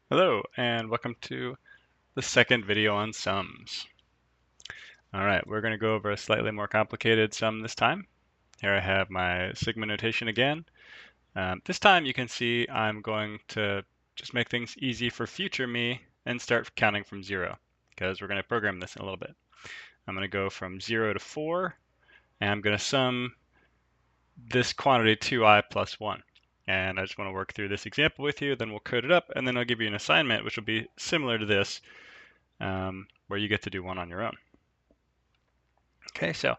Hello, and welcome to the second video on sums. All right, we're going to go over a slightly more complicated sum this time. Here I have my sigma notation again. This time you can see I'm going to just make things easy for future me and start counting from 0, because we're going to program this in a little bit. I'm going to go from 0 to 4, and I'm going to sum this quantity 2i plus 1. And I just want to work through this example with you, then we'll code it up, and then I'll give you an assignment which will be similar to this, where you get to do one on your own. Okay, so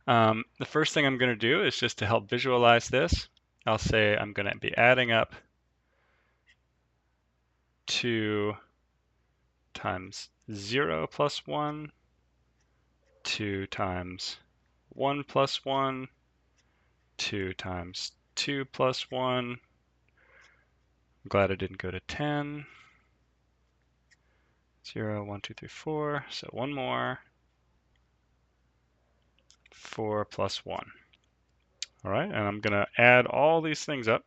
the first thing I'm going to do is just to help visualize this, I'll say I'm going to be adding up 2 times 0 plus 1, 2 times 1 plus 1, 2 times 2 plus 1. I'm glad I didn't go to 10. 0, 1, 2, 3, 4. So one more. 4 plus 1. All right, and I'm going to add all these things up.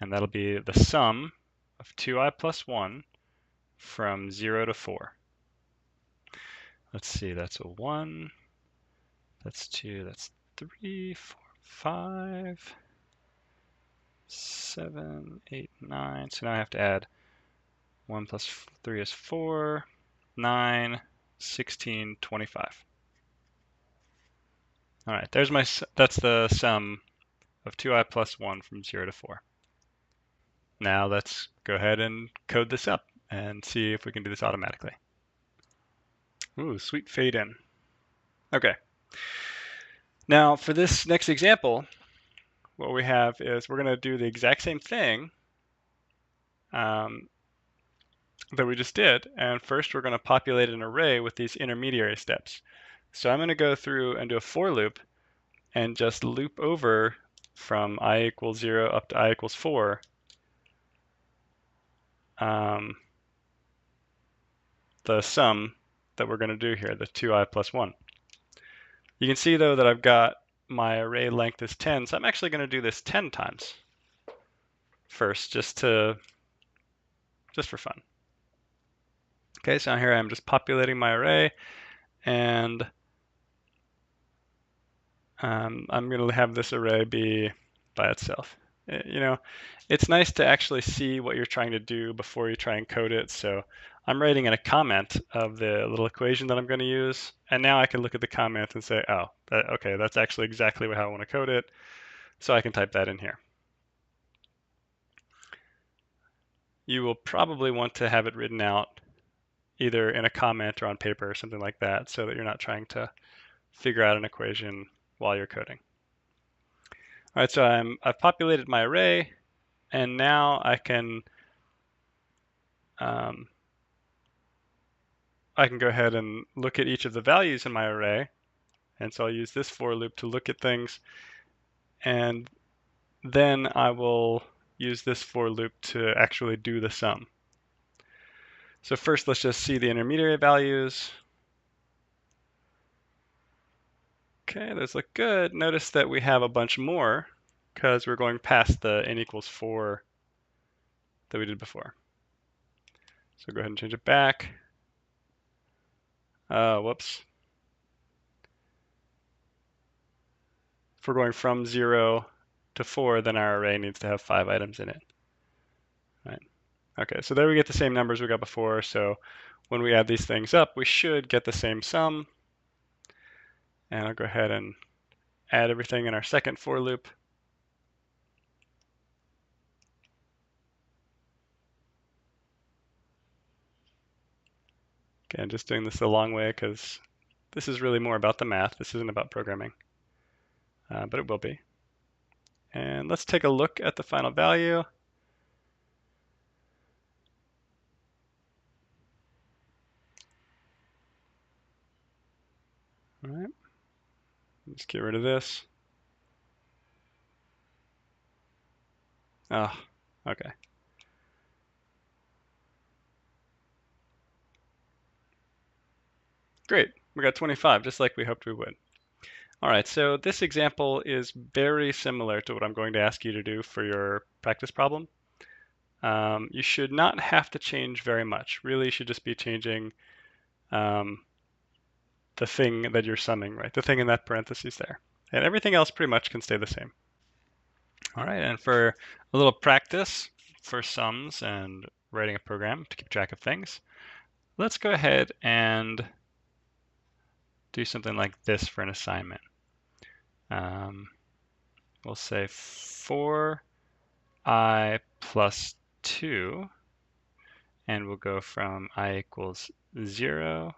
And that'll be the sum of 2i plus 1 from 0 to 4. Let's see, that's a 1, that's 2, that's 3, 4, 5, 7, 8, 9. So now I have to add 1 plus 3 is 4, 9, 16, 25. All right, that's the sum of 2i plus 1 from 0 to 4. Now let's go ahead and code this up and see if we can do this automatically. Ooh, sweet fade in. Okay. Now for this next example, what we have is we're going to do the exact same thing that we just did. And first we're going to populate an array with these intermediary steps. So I'm going to go through and do a for loop and just loop over from I equals 0 up to I equals 4 the sum that we're going to do here, the 2i plus 1. You can see though that I've got my array length is 10, so I'm actually going to do this 10 times first, just for fun. Okay, so here I'm just populating my array, and I'm going to have this array be by itself. You know, it's nice to actually see what you're trying to do before you try and code it. So I'm writing in a comment of the little equation that I'm going to use, and now I can look at the comment and say, oh, okay, that's actually exactly how I want to code it. So I can type that in here. You will probably want to have it written out either in a comment or on paper or something like that, so that you're not trying to figure out an equation while you're coding. All right, so I've populated my array, and now I can go ahead and look at each of the values in my array. And so I'll use this for loop to look at things, and then I will use this for loop to actually do the sum. So first, let's just see the intermediary values. Okay, those look good. Notice that we have a bunch more because we're going past the n equals 4 that we did before. So go ahead and change it back. Whoops. If we're going from 0 to 4, then our array needs to have 5 items in it. Right. Okay, so there we get the same numbers we got before. So when we add these things up, we should get the same sum. And I'll go ahead and add everything in our second for loop. Okay, I'm just doing this the long way because this is really more about the math. This isn't about programming, but it will be. And let's take a look at the final value. All right, let's get rid of this. Oh, okay. Great, we got 25, just like we hoped we would. All right, so this example is very similar to what I'm going to ask you to do for your practice problem. you should not have to change very much. Really, you should just be changing the thing that you're summing, right? The thing in that parentheses there. And everything else pretty much can stay the same. All right, and for a little practice for sums and writing a program to keep track of things, let's go ahead and do something like this for an assignment. We'll say 4i plus 2, and we'll go from I equals 0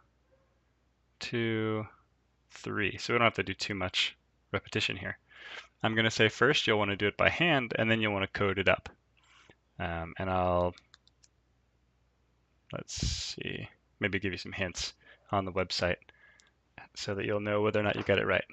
to 3. So we don't have to do too much repetition here. I'm going to say first you'll want to do it by hand, and then you'll want to code it up. And let's see, maybe give you some hints on the website so that you'll know whether or not you got it right.